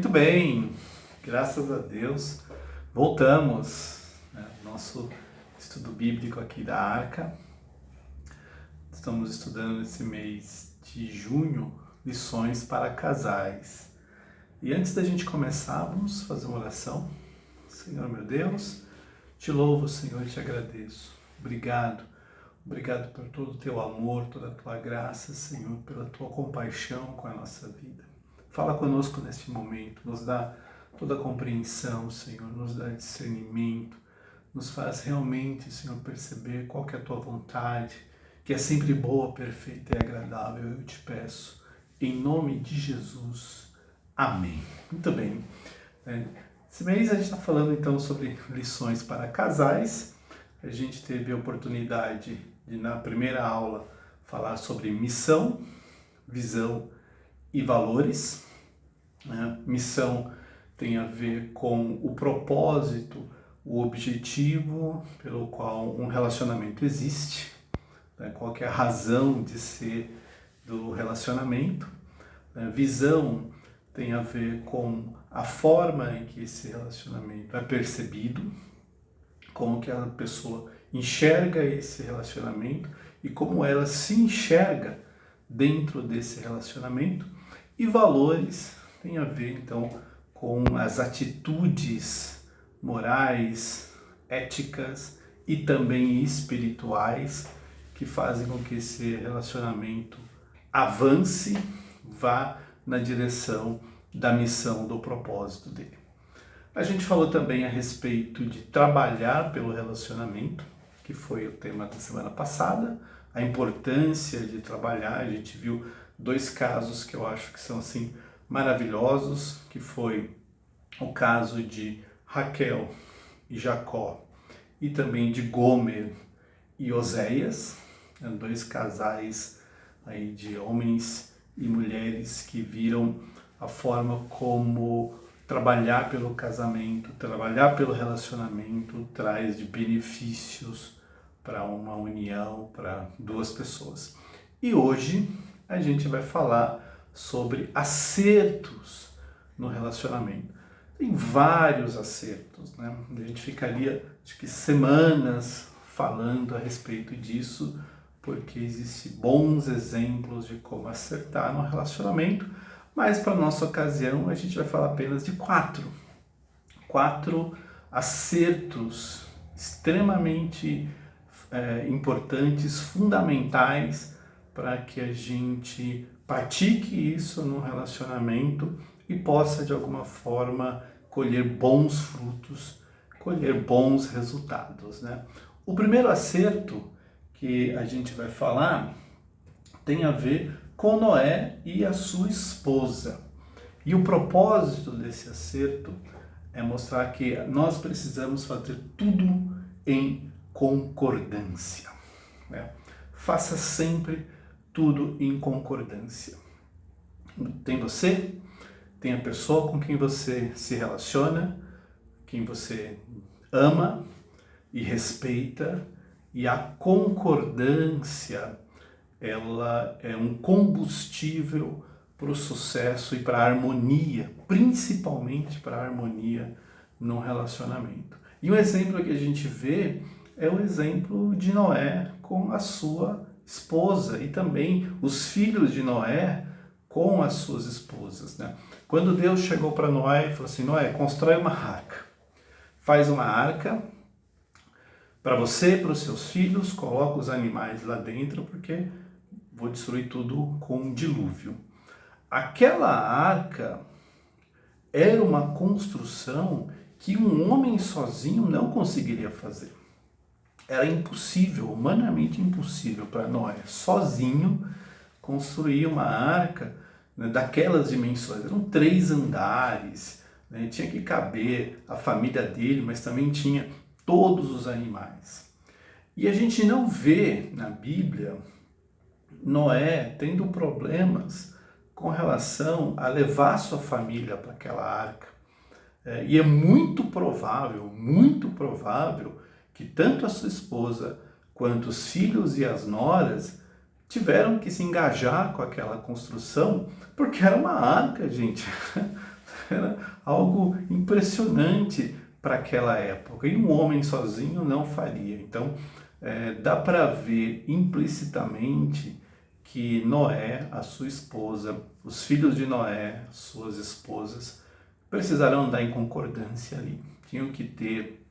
Muito bem, graças a Deus, voltamos, né, nosso estudo bíblico aqui da Arca. Estamos estudando nesse mês de junho lições para casais. E antes da gente começar, vamos fazer uma oração. Senhor meu Deus, te louvo, Senhor, e te agradeço. Obrigado por todo o teu amor, toda a tua graça, Senhor, pela tua compaixão com a nossa vida. Fala conosco neste momento, nos dá toda a compreensão, Senhor, nos dá discernimento, nos faz realmente, Senhor, perceber qual que é a tua vontade, que é sempre boa, perfeita e agradável, eu te peço, em nome de Jesus. Amém. Muito bem. Esse mês a gente está falando então sobre lições para casais. A gente teve a oportunidade de, na primeira aula, falar sobre missão, visão e valores. Missão tem a ver com o propósito, o objetivo pelo qual um relacionamento existe, qual que é a razão de ser do relacionamento. Visão tem a ver com a forma em que esse relacionamento é percebido, como que a pessoa enxerga esse relacionamento e como ela se enxerga dentro desse relacionamento. E valores tem a ver, então, com as atitudes morais, éticas e também espirituais que fazem com que esse relacionamento avance, vá na direção da missão, do propósito dele. A gente falou também a respeito de trabalhar pelo relacionamento, que foi o tema da semana passada, a importância de trabalhar. A gente viu dois casos que eu acho que são assim maravilhosos, que foi o caso de Raquel e Jacó e também de Gomer e Oséias, dois casais aí de homens e mulheres que viram a forma como trabalhar pelo casamento, trabalhar pelo relacionamento traz de benefícios para uma união, para duas pessoas. E hoje a gente vai falar sobre acertos no relacionamento. Tem vários acertos, né? A gente ficaria, acho que, semanas falando a respeito disso, porque existem bons exemplos de como acertar no relacionamento, mas para a nossa ocasião a gente vai falar apenas de quatro acertos extremamente importantes, fundamentais, para que a gente pratique isso no relacionamento e possa de alguma forma colher bons frutos, colher bons resultados, né? O primeiro acerto que a gente vai falar tem a ver com Noé e a sua esposa. E o propósito desse acerto é mostrar que nós precisamos fazer tudo em concordância, né? Faça sempre tudo em concordância. Tem você, tem a pessoa com quem você se relaciona, quem você ama e respeita, e a concordância, ela é um combustível para o sucesso e para a harmonia, principalmente para a harmonia no relacionamento. E um exemplo que a gente vê é o exemplo de Noé com a sua esposa e também os filhos de Noé com as suas esposas, né? Quando Deus chegou para Noé e falou assim: Noé, constrói uma arca, faz uma arca para você, para os seus filhos, coloca os animais lá dentro, porque vou destruir tudo com um dilúvio. Aquela arca era uma construção que um homem sozinho não conseguiria fazer. Era impossível, humanamente impossível para Noé, sozinho, construir uma arca, né, daquelas dimensões. Eram 3 andares, né, tinha que caber a família dele, mas também tinha todos os animais. E a gente não vê na Bíblia Noé tendo problemas com relação a levar sua família para aquela arca. E é muito provável que tanto a sua esposa quanto os filhos e as noras tiveram que se engajar com aquela construção, porque era uma arca, gente. Era algo impressionante para aquela época. E um homem sozinho não faria. Então, dá para ver implicitamente que Noé, a sua esposa, os filhos de Noé, suas esposas, precisaram andar em concordância ali. Tinham que ter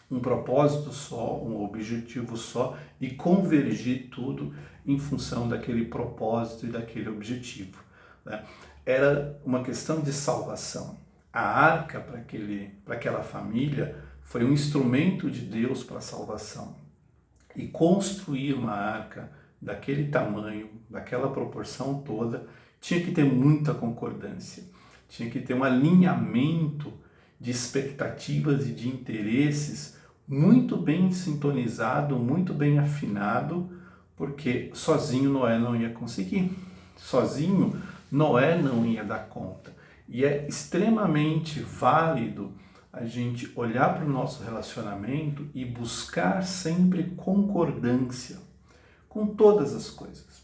um propósito só, um objetivo só e convergir tudo em função daquele propósito e daquele objetivo, né? Era uma questão de salvação. A arca para aquela família foi um instrumento de Deus para a salvação. E construir uma arca daquele tamanho, daquela proporção toda, tinha que ter muita concordância, tinha que ter um alinhamento de expectativas e de interesses muito bem sintonizado, muito bem afinado, porque sozinho Noé não ia conseguir, sozinho Noé não ia dar conta. E é extremamente válido a gente olhar para o nosso relacionamento e buscar sempre concordância com todas as coisas.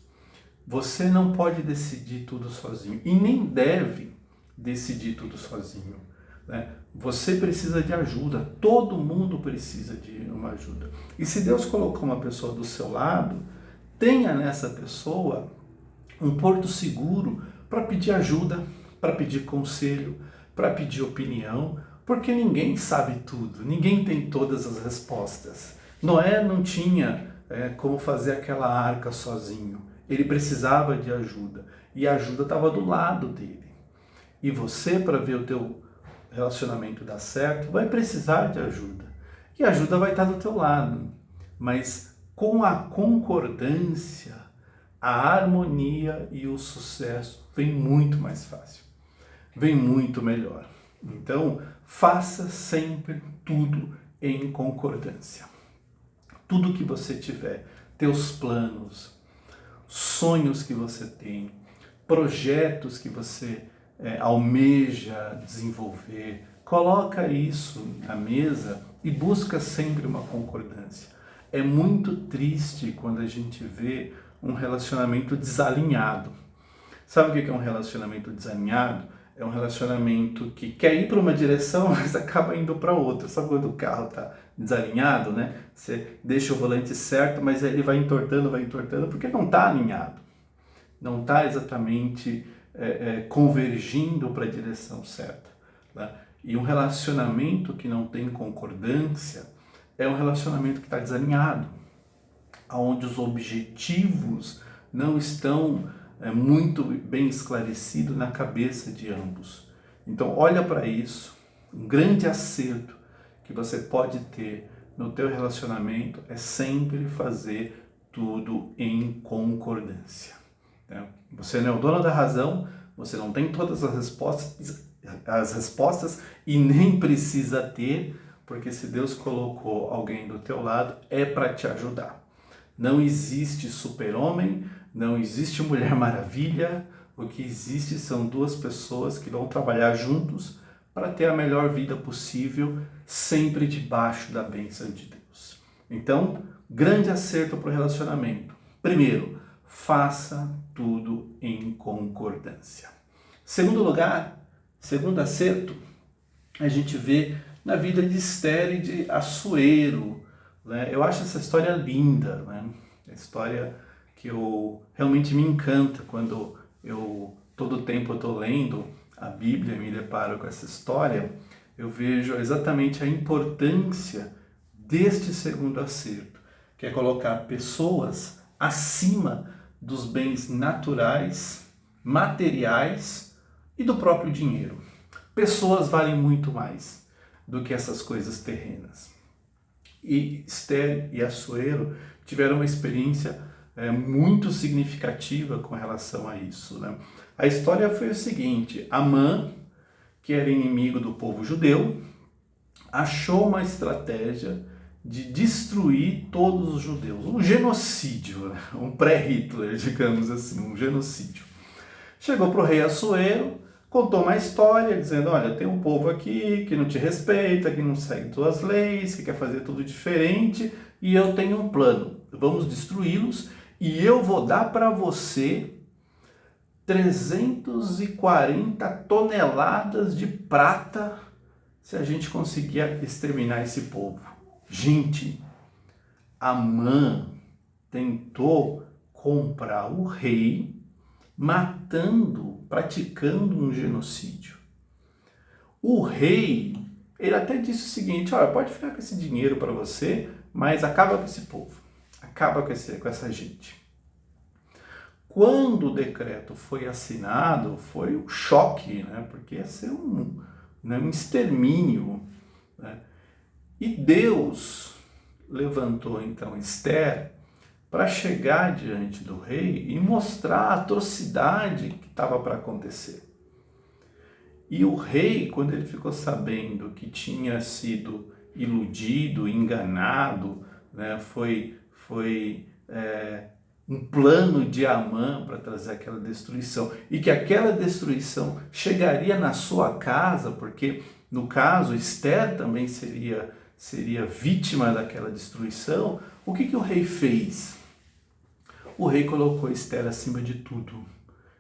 Você não pode decidir tudo sozinho e nem deve decidir tudo sozinho, né? Você precisa de ajuda, todo mundo precisa de uma ajuda. E se Deus colocou uma pessoa do seu lado, tenha nessa pessoa um porto seguro para pedir ajuda, para pedir conselho, para pedir opinião, porque ninguém sabe tudo, ninguém tem todas as respostas. Noé não tinha como fazer aquela arca sozinho, ele precisava de ajuda, e a ajuda estava do lado dele. E você, para ver o teu relacionamento dar certo, vai precisar de ajuda. E a ajuda vai estar do teu lado. Mas com a concordância, a harmonia e o sucesso vem muito mais fácil. Vem muito melhor. Então, faça sempre tudo em concordância. Tudo que você tiver, teus planos, sonhos que você tem, projetos que você almeja desenvolver, coloca isso na mesa e busca sempre uma concordância. É muito triste quando a gente vê um relacionamento desalinhado. Sabe o que é um relacionamento desalinhado? É um relacionamento que quer ir para uma direção, mas acaba indo para outra. Sabe quando o carro está desalinhado, né? Você deixa o volante certo, mas ele vai entortando, porque não está alinhado. Não está exatamente convergindo para a direção certa, né? E um relacionamento que não tem concordância é um relacionamento que está desalinhado, onde os objetivos não estão muito bem esclarecidos na cabeça de ambos. Então olha para isso, um grande acerto que você pode ter no teu relacionamento é sempre fazer tudo em concordância. Você não é o dono da razão, você não tem todas as respostas e nem precisa ter, porque se Deus colocou alguém do teu lado, é para te ajudar. Não existe super-homem, não existe mulher maravilha, o que existe são duas pessoas que vão trabalhar juntos para ter a melhor vida possível, sempre debaixo da bênção de Deus. Então, grande acerto para o relacionamento. Primeiro, faça tudo em concordância. Segundo lugar, segundo acerto, a gente vê na vida de Esther e de Assuero, né? Eu acho essa história linda, né? A história que realmente me encanta quando todo tempo eu estou lendo a Bíblia, me deparo com essa história, eu vejo exatamente a importância deste segundo acerto, que é colocar pessoas acima dos bens naturais, materiais e do próprio dinheiro. Pessoas valem muito mais do que essas coisas terrenas. E Esther e Assuero tiveram uma experiência muito significativa com relação a isso, né? A história foi o seguinte: Amã, que era inimigo do povo judeu, achou uma estratégia de destruir todos os judeus, um genocídio, né? Um pré-Hitler, digamos assim, um genocídio. Chegou para o rei Assuero, contou uma história dizendo: olha, tem um povo aqui que não te respeita, que não segue tuas leis, que quer fazer tudo diferente, e eu tenho um plano, vamos destruí-los e eu vou dar para você 340 toneladas de prata se a gente conseguir exterminar esse povo. Gente, Amã tentou comprar o rei, praticando um genocídio. O rei, ele até disse o seguinte: olha, pode ficar com esse dinheiro para você, mas acaba com esse povo, acaba com essa gente. Quando o decreto foi assinado, foi um choque, né? Porque ia ser um extermínio, né? E Deus levantou então Esther para chegar diante do rei e mostrar a atrocidade que estava para acontecer. E o rei, quando ele ficou sabendo que tinha sido iludido, enganado, né, foi um plano de Amã para trazer aquela destruição, e que aquela destruição chegaria na sua casa, porque no caso Esther também seria vítima daquela destruição, o que o rei fez? O rei colocou Esther acima de tudo,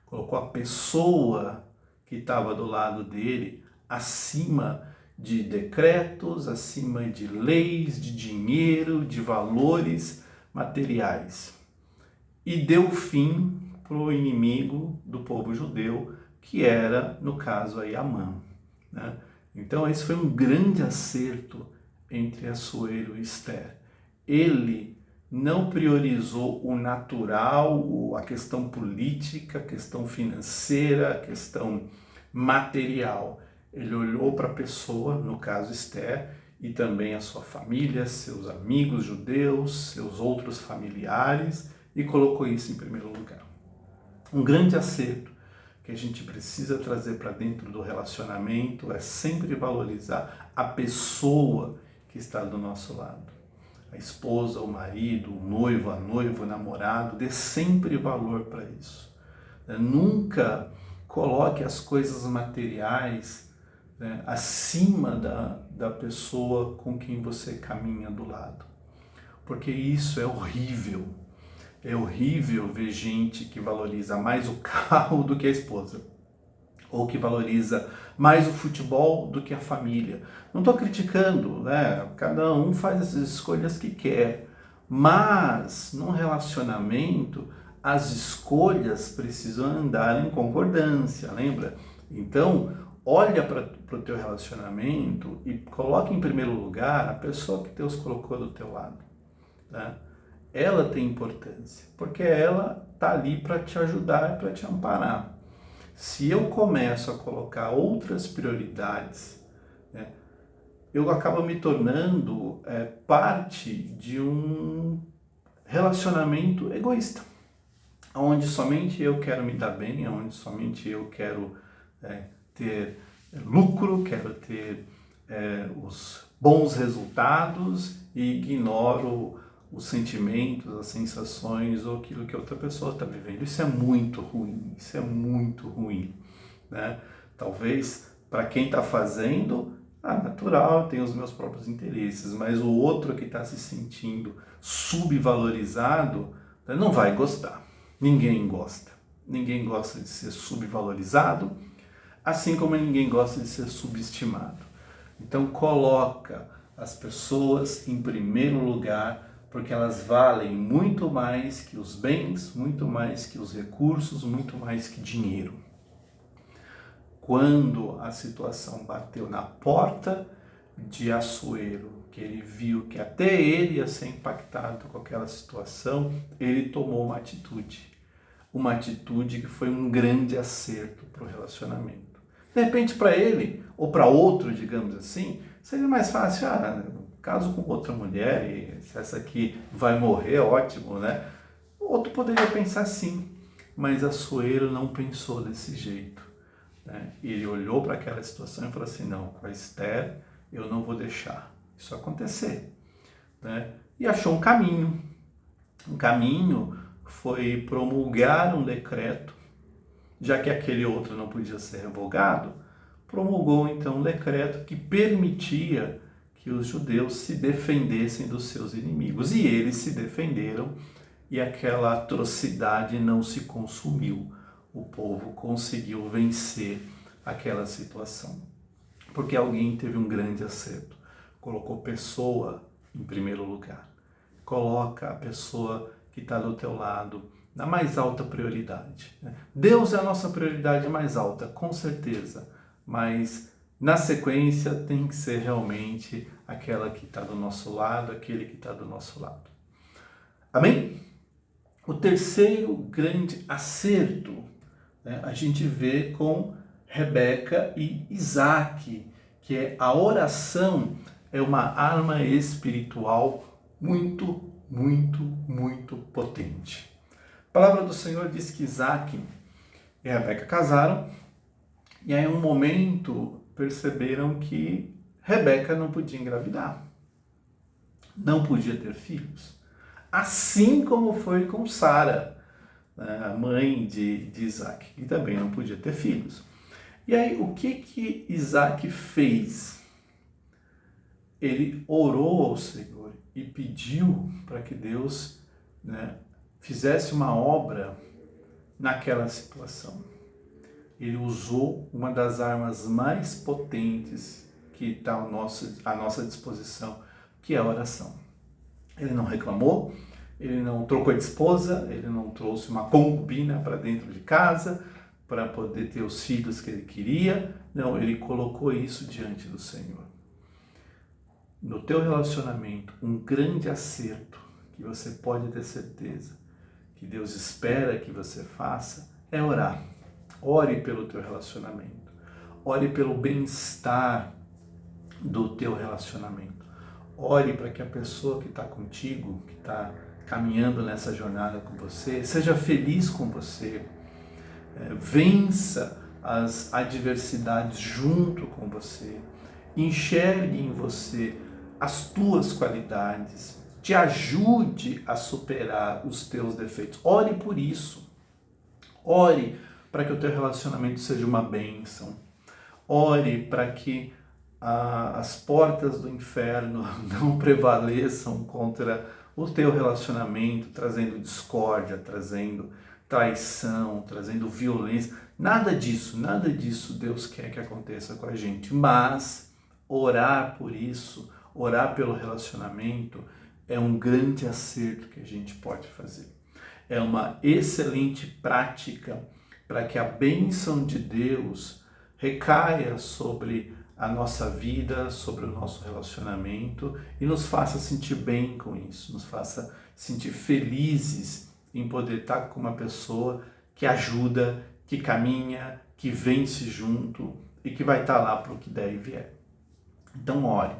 colocou a pessoa que estava do lado dele acima de decretos, acima de leis, de dinheiro, de valores materiais. E deu fim para o inimigo do povo judeu, que era, no caso, aí Amã, né? Então esse foi um grande acerto entre Assuero e Esther. Ele não priorizou o natural, a questão política, a questão financeira, a questão material. Ele olhou para a pessoa, no caso Esther, e também a sua família, seus amigos judeus, seus outros familiares, e colocou isso em primeiro lugar. Um grande acerto que a gente precisa trazer para dentro do relacionamento é sempre valorizar a pessoa que está do nosso lado. A esposa, o marido, o noivo, a noiva, o namorado, dê sempre valor para isso. Nunca coloque as coisas materiais, né, acima da pessoa com quem você caminha do lado. Porque isso é horrível. É horrível ver gente que valoriza mais o carro do que a esposa, ou que valoriza mais o futebol do que a família. Não estou criticando, né? Cada um faz as escolhas que quer, mas num relacionamento as escolhas precisam andar em concordância, lembra? Então, olha para o teu relacionamento e coloca em primeiro lugar a pessoa que Deus colocou do teu lado, né? Ela tem importância, porque ela está ali para te ajudar e para te amparar. Se eu começo a colocar outras prioridades, né, eu acabo me tornando parte de um relacionamento egoísta, onde somente eu quero me dar bem, onde somente eu quero ter lucro, quero ter os bons resultados e ignoro os sentimentos, as sensações ou aquilo que a outra pessoa está vivendo. Isso é muito ruim, né? Talvez para quem está fazendo, natural, tem os meus próprios interesses, mas o outro que está se sentindo subvalorizado, né, não vai gostar. Ninguém gosta de ser subvalorizado, assim como ninguém gosta de ser subestimado. Então coloca as pessoas em primeiro lugar, porque elas valem muito mais que os bens, muito mais que os recursos, muito mais que dinheiro. Quando a situação bateu na porta de Assuero, que ele viu que até ele ia ser impactado com aquela situação, ele tomou uma atitude que foi um grande acerto para o relacionamento. De repente, para ele, ou para outro, digamos assim, seria mais fácil, caso com outra mulher, e se essa aqui vai morrer, ótimo, né? O outro poderia pensar assim, mas Assuero não pensou desse jeito, né? Ele olhou para aquela situação e falou assim: não, com a Esther eu não vou deixar isso acontecer, né? E achou um caminho. Um caminho foi promulgar um decreto, já que aquele outro não podia ser revogado, promulgou então um decreto que permitia que os judeus se defendessem dos seus inimigos. E eles se defenderam e aquela atrocidade não se consumiu. o povo conseguiu vencer aquela situação. Porque alguém teve um grande acerto, colocou pessoa em primeiro lugar. Coloca a pessoa que está do teu lado na mais alta prioridade. Deus é a nossa prioridade mais alta, com certeza, mas na sequência tem que ser realmente aquela que está do nosso lado, aquele que está do nosso lado. Amém? O terceiro grande acerto, a gente vê com Rebeca e Isaac, que é a oração é uma arma espiritual muito, muito, muito potente. A palavra do Senhor diz que Isaac e Rebeca casaram, e aí em um momento perceberam que Rebeca não podia engravidar, não podia ter filhos. Assim como foi com Sara, a mãe de Isaac, que também não podia ter filhos. E aí o que Isaac fez? Ele orou ao Senhor e pediu para que Deus fizesse uma obra naquela situação. Ele usou uma das armas mais potentes que está à nossa disposição, que é a oração. Ele não reclamou, ele não trocou de esposa, ele não trouxe uma concubina para dentro de casa para poder ter os filhos que ele queria. Não, ele colocou isso diante do Senhor. No teu relacionamento, um grande acerto que você pode ter certeza que Deus espera que você faça é orar. Ore pelo teu relacionamento. Ore pelo bem-estar do teu relacionamento. Ore para que a pessoa que está contigo, que está caminhando nessa jornada com você, seja feliz com você. Vença as adversidades junto com você. Enxergue em você as tuas qualidades. Te ajude a superar os teus defeitos. Ore por isso. Ore para que o teu relacionamento seja uma bênção. Ore para que as portas do inferno não prevaleçam contra o teu relacionamento, trazendo discórdia, trazendo traição, trazendo violência. Nada disso Deus quer que aconteça com a gente. Mas orar por isso, orar pelo relacionamento, é um grande acerto que a gente pode fazer. É uma excelente prática para que a bênção de Deus recaia sobre a nossa vida, sobre o nosso relacionamento e nos faça sentir bem com isso, nos faça sentir felizes em poder estar com uma pessoa que ajuda, que caminha, que vence junto e que vai estar lá para o que der e vier. Então ore.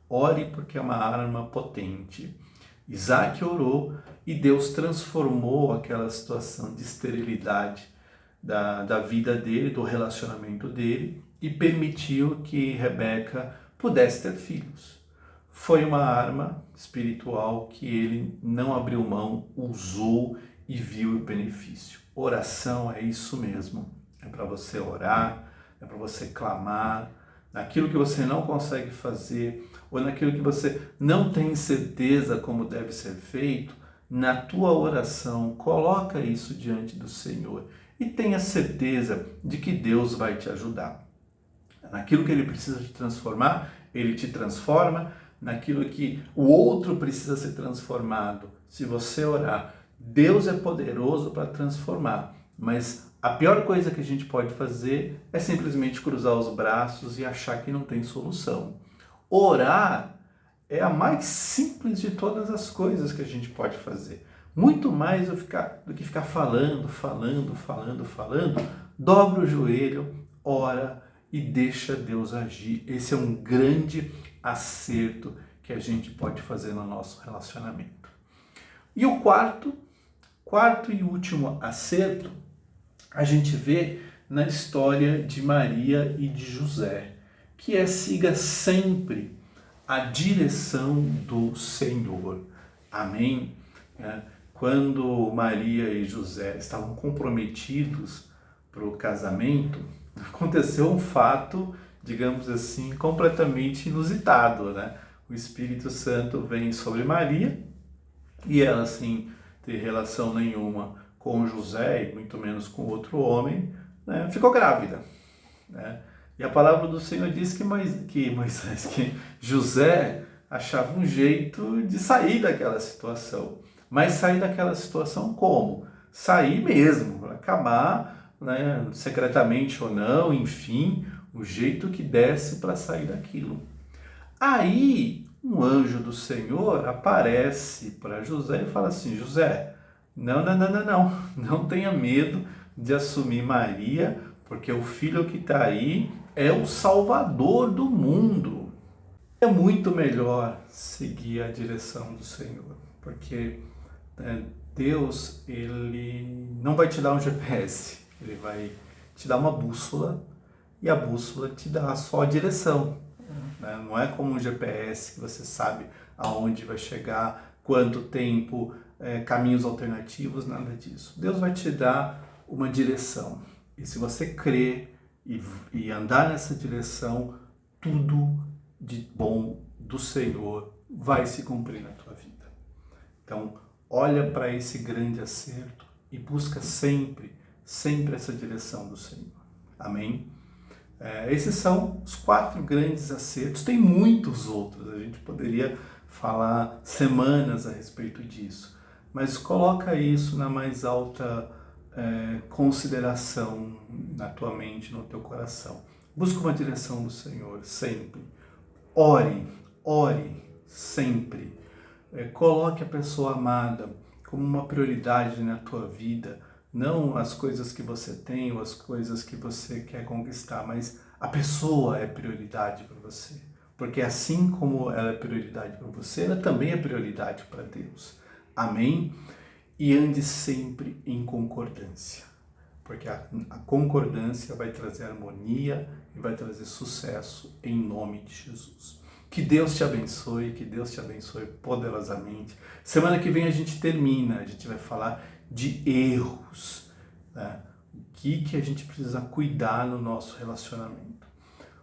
Ore porque é uma arma potente. Isaac orou e Deus transformou aquela situação de esterilidade da vida dele, do relacionamento dele, e permitiu que Rebeca pudesse ter filhos. Foi uma arma espiritual que ele não abriu mão, usou e viu o benefício. Oração é isso mesmo. É para você orar, é para você clamar, naquilo que você não consegue fazer, ou naquilo que você não tem certeza como deve ser feito, na tua oração, coloca isso diante do Senhor e tenha certeza de que Deus vai te ajudar. Naquilo que Ele precisa te transformar, Ele te transforma. Naquilo que o outro precisa ser transformado, se você orar, Deus é poderoso para transformar. Mas a pior coisa que a gente pode fazer é simplesmente cruzar os braços e achar que não tem solução. Orar é a mais simples de todas as coisas que a gente pode fazer. Muito mais do que ficar falando. Dobra o joelho, ora e deixa Deus agir. Esse é um grande acerto que a gente pode fazer no nosso relacionamento. E o quarto e último acerto, a gente vê na história de Maria e de José, que é siga sempre a direção do Senhor. Amém? Quando Maria e José estavam comprometidos para o casamento, aconteceu um fato, digamos assim, completamente inusitado, né? O Espírito Santo vem sobre Maria e ela, sem ter relação nenhuma com José e muito menos com outro homem, né, ficou grávida, né? E a palavra do Senhor diz que José achava um jeito de sair daquela situação. Mas sair daquela situação como? Sair mesmo, acabar, né, secretamente ou não, enfim, o jeito que desse para sair daquilo. Aí, um anjo do Senhor aparece para José e fala assim: José, não tenha medo de assumir Maria, porque o filho que está aí é o Salvador do mundo. É muito melhor seguir a direção do Senhor, porque Deus, ele não vai te dar um GPS, ele vai te dar uma bússola e a bússola te dá só a direção, né? Não é como um GPS que você sabe aonde vai chegar, quanto tempo, caminhos alternativos, nada disso. Deus vai te dar uma direção e se você crer e andar nessa direção, tudo de bom do Senhor vai se cumprir na tua vida. Então, olha para esse grande acerto e busca sempre essa direção do Senhor. Amém? Esses são os 4 grandes acertos. Tem muitos outros, a gente poderia falar semanas a respeito disso, mas coloca isso na mais alta consideração na tua mente, no teu coração. Busca uma direção do Senhor sempre. Ore sempre. Coloque a pessoa amada como uma prioridade na tua vida, não as coisas que você tem ou as coisas que você quer conquistar, mas a pessoa é prioridade para você. Porque assim como ela é prioridade para você, ela também é prioridade para Deus. Amém? E ande sempre em concordância, porque a concordância vai trazer harmonia e vai trazer sucesso em nome de Jesus. Que Deus te abençoe poderosamente. Semana que vem a gente vai falar de erros, né? O que a gente precisa cuidar no nosso relacionamento.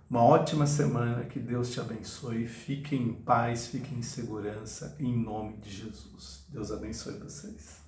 Uma ótima semana, que Deus te abençoe, fiquem em paz, fiquem em segurança, em nome de Jesus. Deus abençoe vocês.